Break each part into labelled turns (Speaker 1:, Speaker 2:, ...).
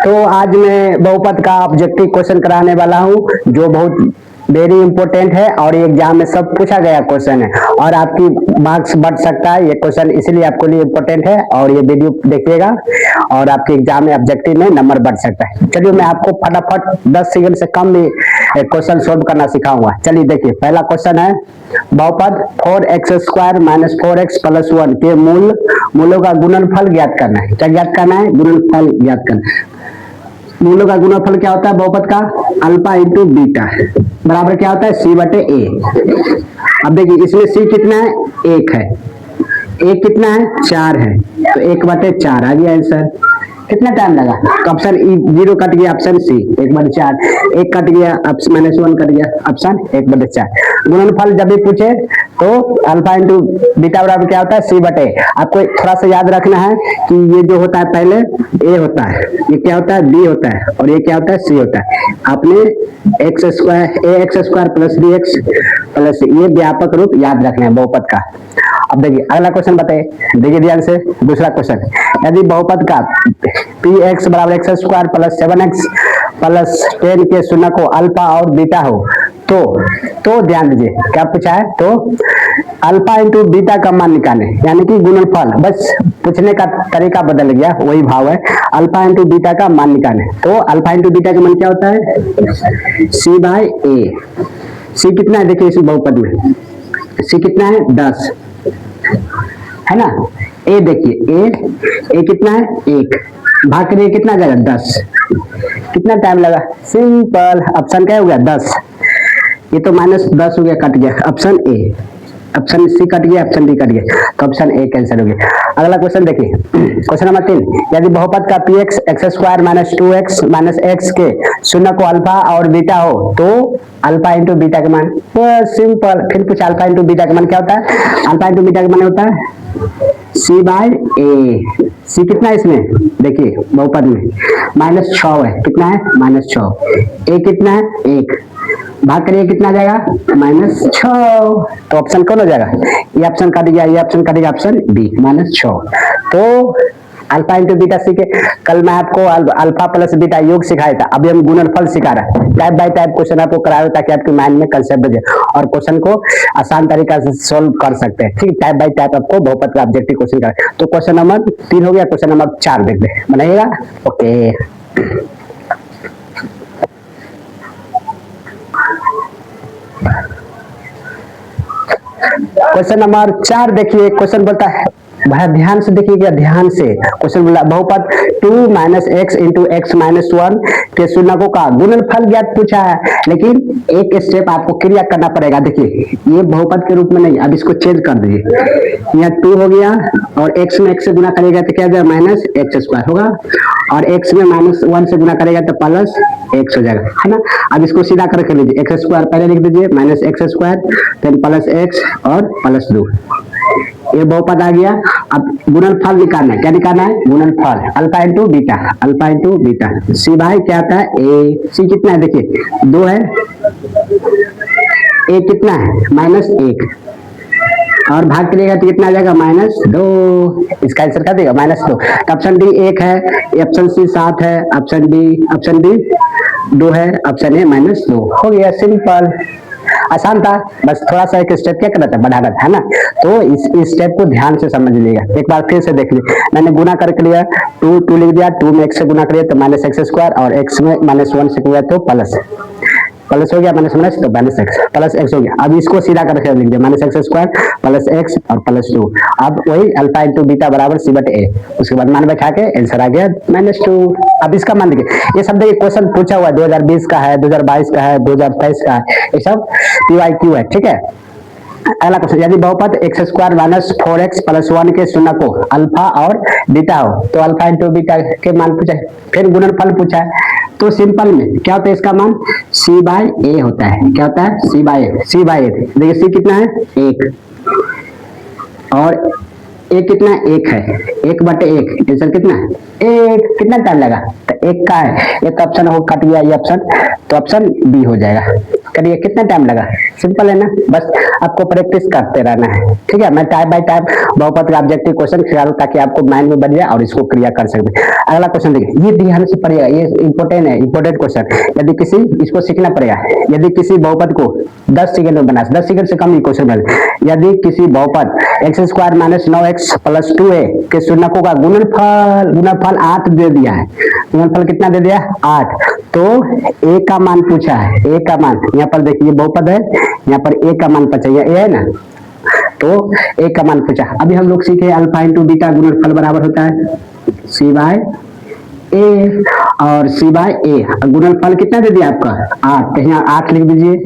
Speaker 1: तो आज मैं बहुपद का ऑब्जेक्टिव क्वेश्चन कराने वाला हूँ जो बहुत वेरी इंपॉर्टेंट है और ये एग्जाम में सब पूछा गया क्वेश्चन है और आपकी मार्क्स बढ़ सकता है। ये क्वेश्चन इसलिए आपके लिए इंपॉर्टेंट है और ये वीडियो देखिएगा और आपके एग्जाम में ऑब्जेक्टिव में नंबर बढ़ सकता है। चलिए मैं आपको फटाफट 10 सेकंड से कम में क्वेश्चन सोल्व करना सिखाऊंगा। चलिए देखिए, पहला क्वेश्चन है बहुपद 4x² माइनस 4x प्लस 1 के मूलों का गुणनफल ज्ञात करना है। क्या ज्ञात करना है? गुणनफल ज्ञात करना है। मूलों का गुणनफल क्या होता है बहुपद का? अल्फा इंटू बीटा बराबर क्या होता है? सी बटे ए। अब देखिए इसमें सी कितना है? 1 है। ए कितना है? 4 है, तो 1 बटे 4 आ गया आंसर। कितना टाइम लगा? तो ऑप्शन ई 0 कट गया, ऑप्शन सी 1 बटे 4, 1 कट गया, -1 कट गया, ऑप्शन 1 बटे 4। गुणनफल जब भी पूछे तो अल्फा इंटू बीटा बराबर क्या होता है? सी बटे। आपको थोड़ा सा याद रखना है कि ये जो होता है पहले ए होता है, ये क्या होता है? बी होता है, और ये क्या होता है? सी होता है। आपने ax² प्लस bx प्लस ये व्यापक रूप याद रखना है बहुपद का। अब देखिए अगला क्वेश्चन बताइए, देखिए ध्यान से। दूसरा क्वेश्चन, यदि बहुपद का px बराबर x² प्लस 7x प्लस 10 के शून्य को अल्फा और बीटा हो तो ध्यान दीजिए क्या पूछा है? तो अल्फा इंटू बीटा का मान निकालें, यानी कि गुणनफल। बस पूछने का तरीका बदल गया, वही भाव है। अल्फा इंटू बीटा का मान निकालें तो अल्फा इंटू बीटा का मान क्या होता है? सी बाई ए। सी कितना है? देखिए इस बहुपद में सी कितना है? 10 है ना। ए देखिए ए कितना है? 1 भाग करिए कितना जाएगा? 10। कितना टाइम लगा? सिंपल। ऑप्शन क्या हो गया? 10। ये तो -10 हो गया, कट गया option A. Option C cut गया, ऑप्शन डी कट गया, तो ऑप्शन ए कैंसिल हो गया। अगला क्वेश्चन देखिए, क्वेश्चन नंबर 3, यदि बहुपद का px x² minus 2x minus x के शून्य को अल्फा और बीटा हो तो अल्फा इंटू बीटा का मान। बस सिंपल। फिर कुछ अल्फा इंटू बीटा का मान क्या होता है? अल्फा इंटू बीटा का मान होता है सी बाई ए। सी कितना है इसमें? देखिए बहुपद में -6 है। कितना है? -6। ए कितना है? 1 भाग करिए कितना जाएगा? -6। तो ऑप्शन कौन हो जाएगा? ये ऑप्शन काट गया, ये ऑप्शन काटेगा, ऑप्शन बी -6। तो अल्फा इंटू बीटा सीखे। कल मैं आपको अल्फा प्लस बीटा योग सिखाया था, अभी हम गुणनफल सिखा रहे हैं। टाइप बाय टाइप क्वेश्चन आपको करा रहे ताकि आपके माइंड में कंसेप्ट बजे और क्वेश्चन को आसान तरीका से सोल्व कर सकते हैं। ठीक, टाइप बाय टाइप आपको बहुपद का ऑब्जेक्टिव क्वेश्चन करा। तो क्वेश्चन नंबर 3 हो गया, क्वेश्चन नंबर 4 देखते हैं, बनाइएगा। ओके, क्वेश्चन नंबर 4 देखिए। क्वेश्चन बोलता है, भाई ध्यान से देखिएगा, ध्यान से। क्वेश्चन बोला बहुपद 2 minus x into x minus 1 के शून्यकों का गुणनफल ज्ञात पूछा है, लेकिन एक स्टेप आपको क्रिया करना पड़ेगा। देखिए ये बहुपद के रूप में नहीं, अब इसको चेंज कर दीजिए। यहाँ 2 हो गया और x में x से गुना करेगा तो क्या हो जाएगा? -x² होगा, और x में -1 से गुना करेगा तो प्लस x हो जाएगा, है ना। अब इसको सीधा करके लीजिए, x² पहले लिख दीजिए, -x² फिर प्लस x और प्लस 2। ये बहुपद आ गया। अब गुणनफल निकालना है। क्या निकालना है? गुणनफल alpha into beta, alpha into beta. सी भाई क्या आता है? ए। सी कितना है? देखिए 2 है, ए कितना है? -1 और भाग करिएगा तो कितना आ जाएगा? -2। इसका आंसर क्या देगा? -2। ऑप्शन डी 1 है, ऑप्शन सी 7 है, ऑप्शन डी 2 है, ऑप्शन ए -2 हो गया। सिंपल, आसान था। बस थोड़ा सा एक स्टेप क्या करना था? बढ़ाना था, है ना। तो इस स्टेप को ध्यान से समझ लीजिएगा। एक बार फिर से देख लीजिए, मैंने गुना करके लिया, 2 लिख दिया, 2 में x से गुना करिए तो -x² और x में -1 से किया तो प्लस हो गया, -1 तो प्लस x हो गया। अब इसको सीधा करके लिख दिया, -x² प्लस x और प्लस 2। अब वही अल्फा इंटू बीटा बराबर सी बटे ए। उसके बाद मान बैठा के आंसर आ गया -2। अब इसका मान देखिए, ये सब देखिए क्वेश्चन पूछा हुआ है, 2020 का है, 2022 का है, 2023 का है, ये सब PYQ है। ठीक है, अगला क्वेश्चन, यदि बहुपद x² माइनस 4x प्लस 1 के शून्य को अल्फा और बीटा हो तो अल्फा इंटू बीटा के मान पूछा है। फिर गुणनफल पूछा है, तो सिंपल में क्या होता है? इसका मान सी बाई ए होता है। क्या होता है? सी बाई ए। देखिए सी कितना है? 1 और ए कितना है? 1 है, 1 बटे 1, आंसर कितना है? 1। कितना टाइम लगा? तो 1 का है, एक ऑप्शन हो कट गया, ये ऑप्शन, तो ऑप्शन बी हो जाएगा। करिए, कितना टाइम लगा, सिंपल है ना, बस आपको प्रैक्टिस करते रहना है, ठीक है। मैं टाइप बाय टाइप बहुपद का ऑब्जेक्टिव क्वेश्चन खिला ताकि आपको माइंड में बन जाए और इसको क्लियर कर सकते। अगला क्वेश्चन देखिए, ये ध्यान से पढ़िएगा, ये इंपॉर्टेंट है, इंपॉर्टेंट क्वेश्चन। यदि किसी, इसको सीखना पड़ेगा, यदि किसी बहुपद को 10 सेकंड में बना, 10 सेकंड से कम ही क्वेश्चन बना, यदि किसी बहुपद x square minus 9x plus 2a के शून्यकों का गुणनफल 8 दे दिया है, गुणनफल कितना दे दिया, 8, तो a का मान पूछा है, a का मान, यहाँ पर देखिए बहुपद है, यहाँ पर a का मान पूछा, ये है ना, तो a का मान पूछा। अभी हम लोग सीखे अल्फा इंटू बीटा गुणनफल बराबर होता है c बाय a, और c बाय a, गुणनफल कितना दे दिया आपका 8, तो यहाँ 8 लिख दीजिए,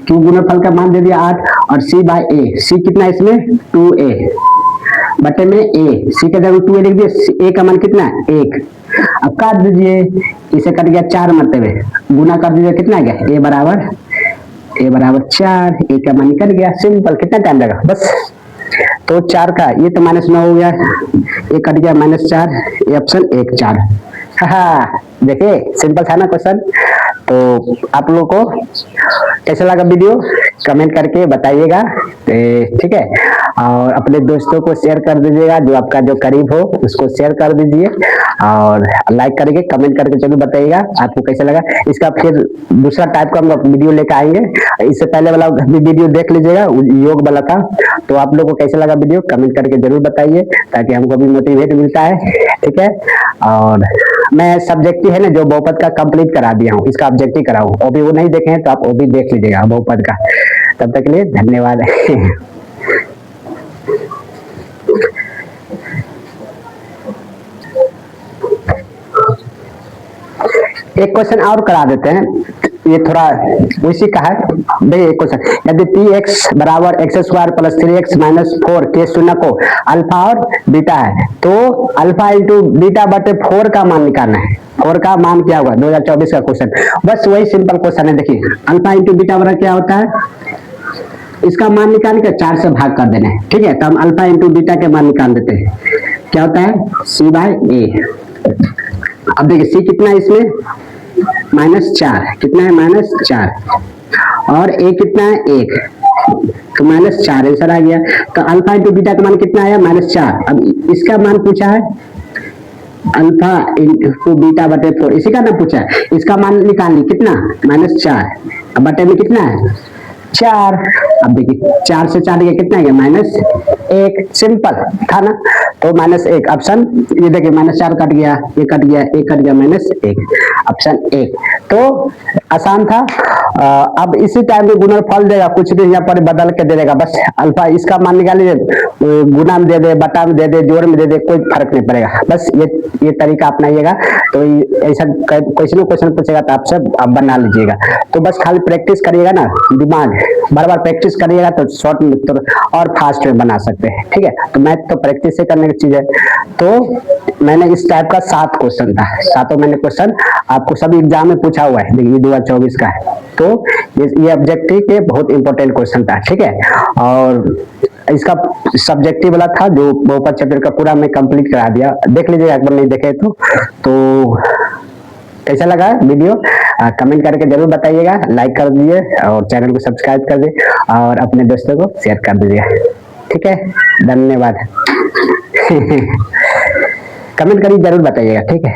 Speaker 1: क्यों गुणनफल का मान दे दिया 8, और c बाय a, c कितना इसमें 2a बटे में a, c के जगह 2a लिख दिए, a का मान कितना है 1, अब काट दीजिए, इसे कट गया 4 मरतबे, गुना कर दीजिए, कितना गया a बराबर 4, a का मान निकल गया, सिंपल, कितना टाइम लगा, बस। तो 4 का ये तो -9 हो गया, ये कट गया -4, ये ऑप्शन 1 4। हाँ देखिए सिंपल था ना क्वेश्चन। तो आप लोगों को कैसा लगा वीडियो कमेंट करके बताइएगा, ठीक है, और अपने दोस्तों को शेयर कर दीजिएगा, जो आपका जो करीब हो उसको शेयर कर दीजिए, और लाइक करके कमेंट करके जरूर बताइएगा आपको कैसा लगा। इसका फिर दूसरा टाइप का हम वीडियो लेकर आएंगे, इससे पहले वाला वीडियो देख लीजिएगा, योग वाला था। तो आप लोगों को कैसा लगा वीडियो कमेंट करके जरूर बताइए, ताकि हमको भी मोटिवेट मिलता है, ठीक है। और मैं सब्जेक्टिव है ना जो बहुपद का कंप्लीट करा दिया हूँ, इसका ऑब्जेक्टिव कराऊँ, अभी वो नहीं देखे हैं तो आप वो भी देख लीजिएगा बहुपद का। तब तक के लिए धन्यवाद। एक क्वेश्चन और करा देते हैं, ये थोड़ा उसी का है। देखिए एक क्वेश्चन, यदि px बराबर x square plus 3x minus 4 के शून्य को अल्फा और बीटा है, तो अल्फा इंटू बीटा बटे 4 का मान निकालना है। 4 का मान क्या होगा, 2024 का क्वेश्चन, बस वही सिंपल क्वेश्चन है। देखिए अल्फा इंटू बीटा बराबर क्या होता है, इसका मान निकाल के 4 से भाग कर देना है, ठीक है। तो हम अल्फा इंटू बीटा के मान निकाल देते हैं, क्या होता है c बाय a। अब देखिए c कितना है इसमें -4, कितना है -4, और a कितना है 1, तो -4 आंसर आ गया। तो अल्फा इंटू बीटा का मान कितना आया -4। अब इसका मान पूछा है अल्फा इंटू बीटा बटे 4, इसी का ना पूछा है, इसका मान निकाल ली, कितना -4, अब बटे में कितना है 4। अब देखिए 4 से 4 गया, कितना गया -1, सिंपल था ना। तो -1 ऑप्शन, ये देखिए -4 कट गया, ये कट गया, एक कट गया, -1 ऑप्शन 1। तो आसान था। अब इसी टाइम में गुणनफल देगा, कुछ भी यहाँ पर बदल के दे देगा, बस अल्फा इसका मान निकालिए, गुना में दे दे, बटा में दे दे, जोड़ में दे दे, कोई फर्क नहीं पड़ेगा, बस ये तरीका अपनाइएगा। तो ऐसा क्वेश्चन पूछेगा तो आप सब आप बना लीजिएगा। तो बस खाली प्रैक्टिस करिएगा ना, दिमाग बार बार प्रैक्टिस करिएगा तो शॉर्ट में तो और फास्ट में बना सकते हैं, ठीक है। तो मैथ तो प्रैक्टिस से करने की चीज है। तो मैंने इस टाइप का 7 क्वेश्चन था, 7 मैंने क्वेश्चन आपको सभी एग्जाम में पूछा हुआ है, देखिए 2024 का है। तो ये ऑब्जेक्टिव के बहुत इंपॉर्टेंट क्वेश्चन था, ठीक है। और इसका सब्जेक्टिव वाला था जो बहुपद चैप्टर का पूरा मैं कंप्लीट करा दिया, देख लीजिएगा एक बार नहीं देखे तो कैसा लगा वीडियो कमेंट करके जरूर बताइएगा, लाइक कर दीजिए और चैनल को सब्सक्राइब कर दीजिए और अपने दोस्तों को शेयर कर दीजिए, ठीक है। धन्यवाद। कमेंट करिए जरूर बताइएगा, ठीक है।